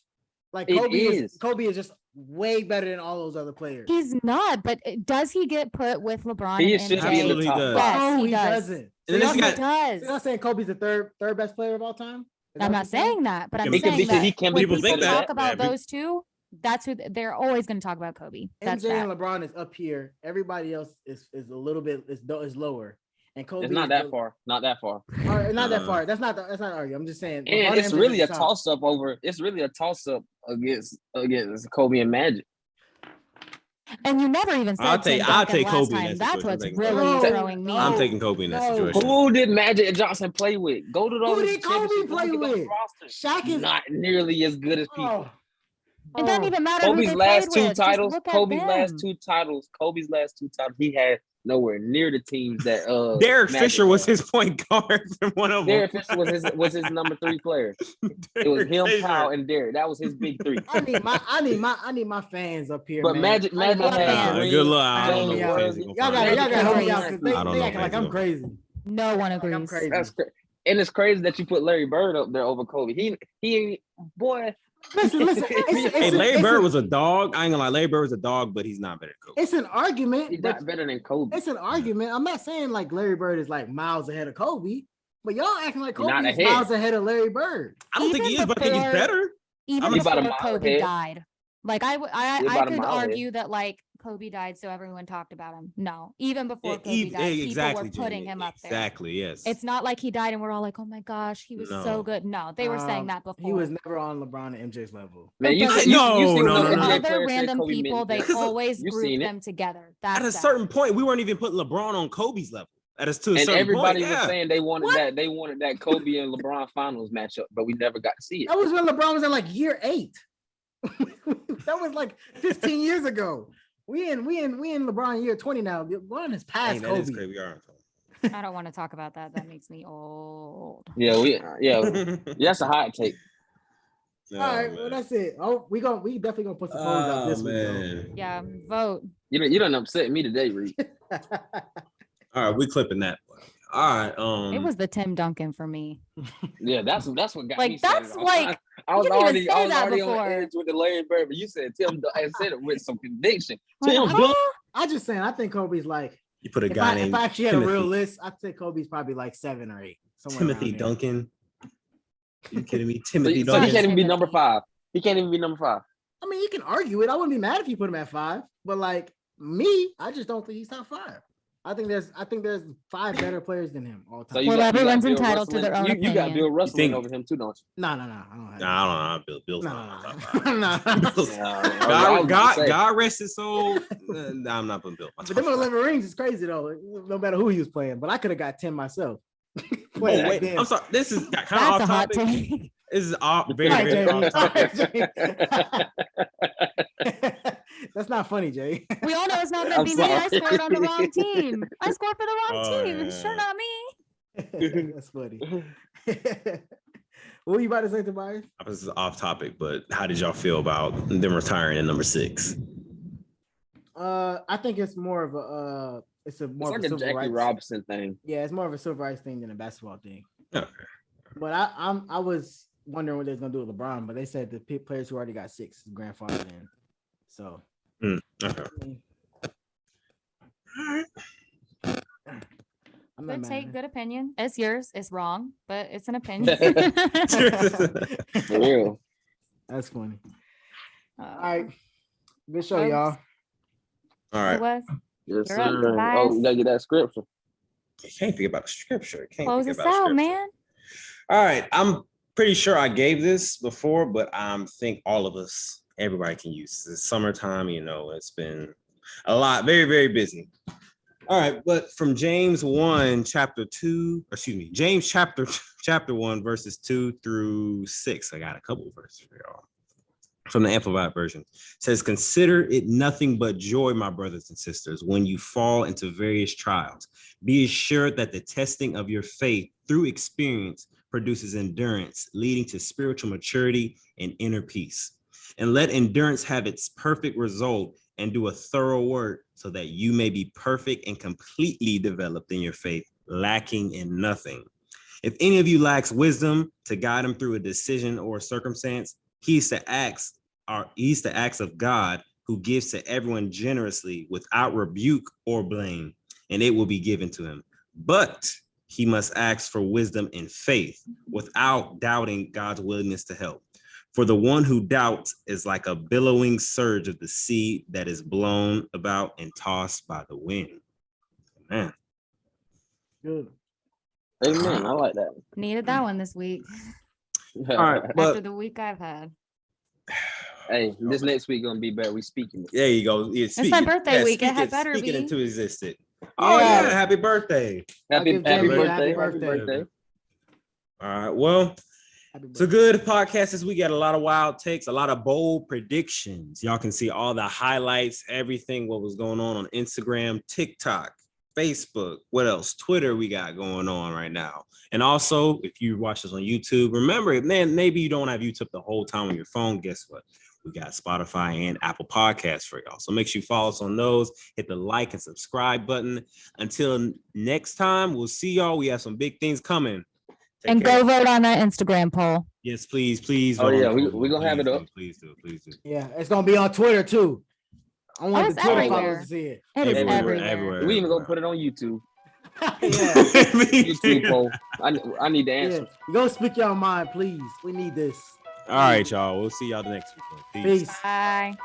Like It Kobe is. is just way better than all those other players. He's not, but does he get put with LeBron He and should MJ? be in the Absolutely top does. five. Yes, No, he he does. doesn't. And So then y'all this He guy- does. y'all saying Kobe's the third best player of all time? Is that I'm what not you're saying that, but I'm He can saying be- that he can when be people considered talk that. about Yeah, those two, that's who they're always going to talk about Kobe. That's MJ that. and LeBron is up here. Everybody else is a little bit is lower. And Kobe It's not is that far. Not that far. All right, not that Uh, far. That's not an argument. I'm just saying. LeBron And it's MJ really is a the top. toss up over. It's really a toss up against Kobe and Magic. And you never even said I'll Tim take Duncan last Kobe in time. that That's situation. what's I'm taking really Kobe. throwing me. I'm taking Kobe in that No. situation. Who did Magic Johnson play with? Go to those. Who did Kobe championships, play look at those with? rosters. Shaq is Not nearly as good as people. oh. It doesn't even matter who Kobe's they last played two with. Just titles. look at Kobe's last them. two titles. He had nowhere near the teams that Derek Magic Fisher was had. his point guard from one of them. Derek Fisher was his number 3 player. It was him, Fisher. Powell, and Derek. That was his big 3. I need my fans up here. But man. Magic I need my had fans. Kareem, good luck. I don't know Jamie if fans Worthy. are gonna Y'all find got out. to help me out I because don't know they if acting like fans I'm will. crazy. No one Like I'm agrees. crazy. That's crazy. And it's crazy that you put Larry Bird up there over Kobe. He boy. Listen. Hey, Larry Bird was a dog. I ain't gonna lie. Larry Bird was a dog, but he's not better than Kobe. It's an argument. He's but not better than Kobe. It's an argument. I'm not saying like Larry Bird is like miles ahead of Kobe, but y'all acting like He's not Kobe is ahead. miles ahead of Larry Bird. I don't think he is, Even but I think he's before- better. Even He's about a before mile Kobe ahead. died. Like He's I about a could mile ahead. argue that like Kobe died, so everyone talked about him. No, even before Kobe Eve- died, people exactly, were putting Jamie. him up there. Exactly. Yes. It's not like he died and we're all like, oh my gosh, he was No. so good. No, they were saying that before. He was never on LeBron and MJ's level. Man, you But see no, what no, the no. NBA Other players say random Kobe people, meant they that. always You've group seen it. them together. At That's a that. certain point, we weren't even putting LeBron on Kobe's level. At a to a And certain everybody point, was yeah. saying they wanted that Kobe and LeBron finals matchup, but we never got to see it. That was when LeBron was in like year 8. That was like 15 years ago. We in LeBron year 20 now. LeBron is past Hey, that Kobe. is crazy. We are. I don't want to talk about that. That makes me old. Yeah, that's a hot take. All right, well that's it. Oh, we definitely gonna put some polls out this week. Though. Yeah, vote. You done upset me today, Reed. All right, we clipping that. All right. It was the Tim Duncan for me. Yeah, that's what got me. Like that's like I was you didn't already even say that on the before. edge with the Larry Bird, but you said Tim. I said it with some conviction. Like, Tim Duncan. I just saying. I think Kobe's like. You put a guy named if I actually had Timothy. a real list, I'd say Kobe's probably like 7 or 8. Timothy Duncan. You kidding me? So Timothy he Duncan. can't even be number 5. He can't even be number 5. I mean, you can argue it. I wouldn't be mad if you put him at 5, but like me, I just don't think he's top 5. I think there's 5 better players than him all time. So well, everyone's Bill entitled to their own opinion. You got Bill Russell over him too, don't you? No, I don't have I don't know. Bill's no. God rest his soul. I'm not putting Bill. But them 11 rings is crazy though. No matter who he was playing, but I could have got 10 myself. Wait, I'm sorry. This is kind of off topic. This is very off topic. That's not funny, Jay. We all know it's not gonna be me. I scored on the wrong team. I scored for the wrong team. It's sure not me. That's funny. What were you about to say, Tobias? This is off topic, but how did y'all feel about them retiring at number 6? I think it's more of a it's like a Jackie Robinson thing. Yeah, it's more of a civil rights thing than a basketball thing. Okay. But I was wondering what they're gonna do with LeBron, but they said the players who already got 6 is grandfathered in. So okay. Good take, good opinion. It's yours. It's wrong, but it's an opinion. For real. That's funny. All right. Good show, y'all. All right. It was. Yes, You're up, sir. Tobias. Oh, we gotta get that scripture. You can't think about the scripture. Close us out, man. All right. I'm pretty sure I gave this before, but I think all of us, everybody can use this. It's summertime, it's been a lot, very, very busy. All right, but from James 1, chapter 2, James chapter 1, verses 2 through 6. I got a couple of verses for y'all. From the Amplified version. It says, consider it nothing but joy, my brothers and sisters, when you fall into various trials. Be assured that the testing of your faith through experience produces endurance, leading to spiritual maturity and inner peace. And let endurance have its perfect result and do a thorough work so that you may be perfect and completely developed in your faith, lacking in nothing. If any of you lacks wisdom to guide him through a decision or a circumstance, he's the acts of God, who gives to everyone generously without rebuke or blame, and it will be given to him. But he must ask for wisdom in faith without doubting God's willingness to help. For the one who doubts is like a billowing surge of the sea that is blown about and tossed by the wind. Man. Good. Amen. I like that. Needed that one this week. All right. After the week I've had. Hey, this next week gonna be better. We speaking. There you go. It's my birthday week. It had better speaking be. into existence. Oh yeah, happy birthday. Happy birthday. Happy birthday. All right. Well, it's a good podcast this week. Got a lot of wild takes, a lot of bold predictions. Y'all can see all the highlights, everything what was going on Instagram, TikTok, Facebook, what else? Twitter we got going on right now. And also, if you watch this on YouTube, remember, man, maybe you don't have YouTube the whole time on your phone. Guess what? We got Spotify and Apple Podcasts for y'all. So make sure you follow us on those. Hit the like and subscribe button. Until next time, we'll see y'all. We have some big things coming. And go vote on that Instagram poll. Yes, please. Oh yeah, we're gonna have it up. Please do. Yeah, it's gonna be on Twitter too. I want the Twitter everywhere. followers to see it. It is everywhere. We even gonna put it on YouTube. Yeah. YouTube poll. I need the answer. Yeah. Go speak your mind, please. We need this. All right, y'all. We'll see y'all the next week. Peace. Peace. Bye.